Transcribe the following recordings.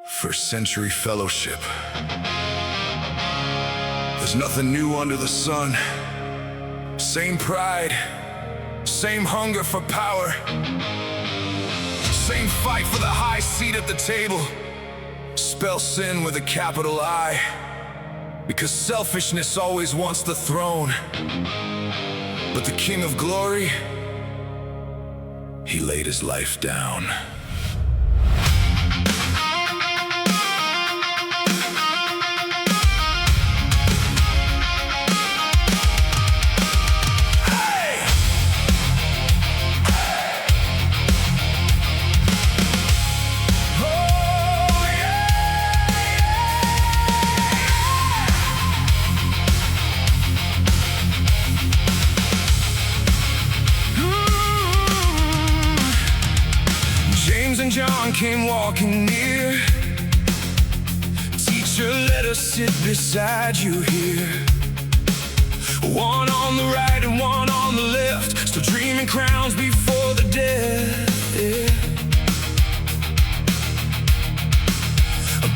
First century fellowship. There's nothing new under the sun. Same pride, same hunger for power, same fight for the high seat at the table. Spell sin with a capital I, because selfishness always wants the throne. But the King of Glory, he laid his life down. And John came walking near. Teacher, let us sit beside you here. One on the right and one on the left, still dreaming crowns before the death, yeah.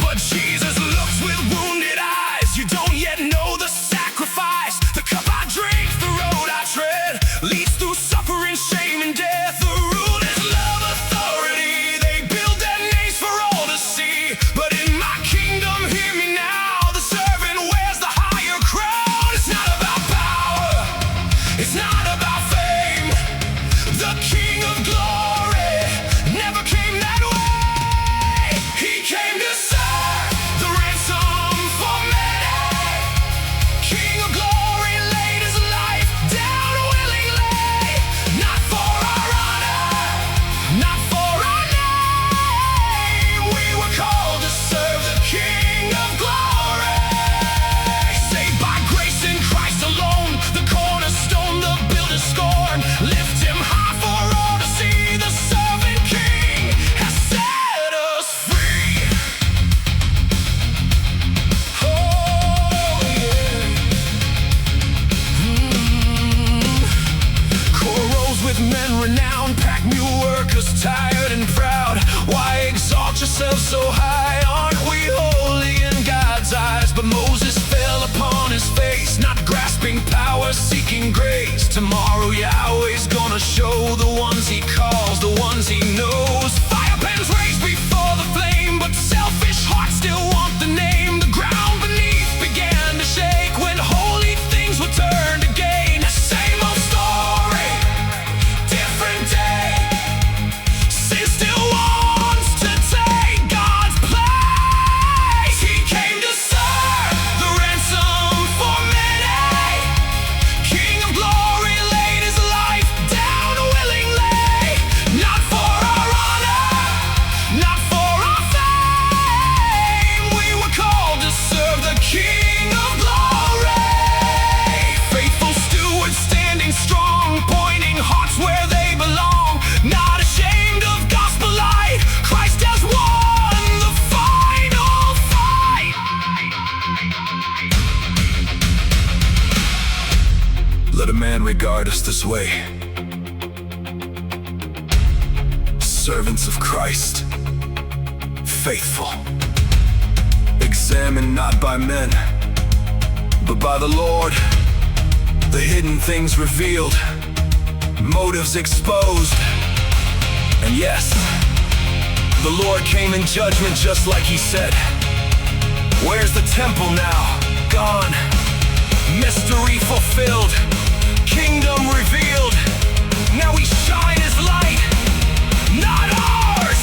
But Jesus looks with wounded eyes. You don't yet know the sacrifice. The cup I drink, the road I tread, leads through suffering, shame, and death. The rule is love, authority. But in my kingdom, hear me now, the servant wears the higher crown. It's not about power, it's not about fame. The King of Glory never came that way. He came to serve, the ransom for many. King of Glory laid his life down willingly, not for our honor, not for our name. We were called to serve the King of Glory. Saved by grace in Christ alone, the cornerstone the builders scorn. Lift him high for all to see. The servant King has set us free. Oh yeah. Korah rose with men renowned, packed mule workers tired and proud. Why exalt yourself so high? Aren't we holy in God's eyes? But Moses fell upon his face, not grasping power, seeking grace. Tomorrow Yahweh's gonna show the ones he calls, the ones he knows. Fire pans raised before the flame, but selfish hearts still want the name. The ground beneath began to shake when holy things were turned again. Same old story, different day. Sin still wants to take God's place. He came to serve, the ransom for many. King of Glory laid his life down willingly, not for our honor, not for our fame. We were called to serve the King of Glory. Faithful stewards standing strong, pointing hearts where they belong. Not ashamed of gospel light, Christ has won the final fight. Let a man regard us this way, servants of Christ, faithful, examined not by men, but by the Lord. The hidden things revealed, motives exposed. And yes, the Lord came in judgment just like he said. Where's the temple now? Gone. Mystery fulfilled, kingdom revealed. Now we shine his light, not ours.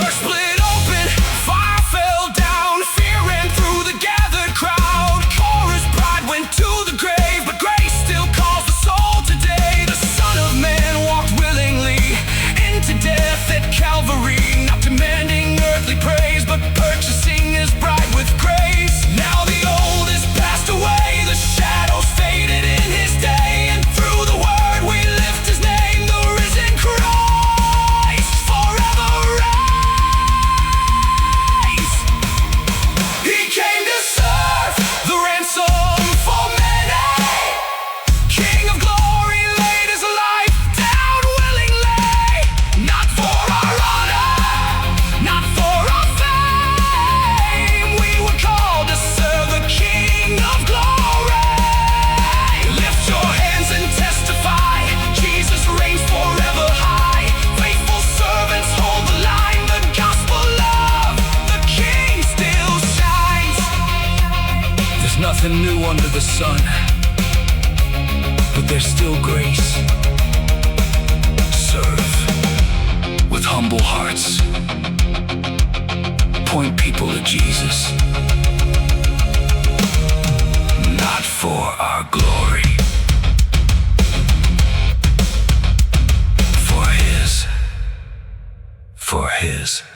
Earth split open, fire fell down, fear ran through the gathered crowd. Korah's pride went to the grave, but grace still calls the soul today. The Son of Man walked willingly into death at Calvary, not demanding earthly praise, but purchasing his bride with grace. Now the old is passed away, the shadows faded in his day, and through the word we lift his name, the risen Christ. sun, but there's still grace. Serve with humble hearts. Point people to Jesus, not for our glory, for His.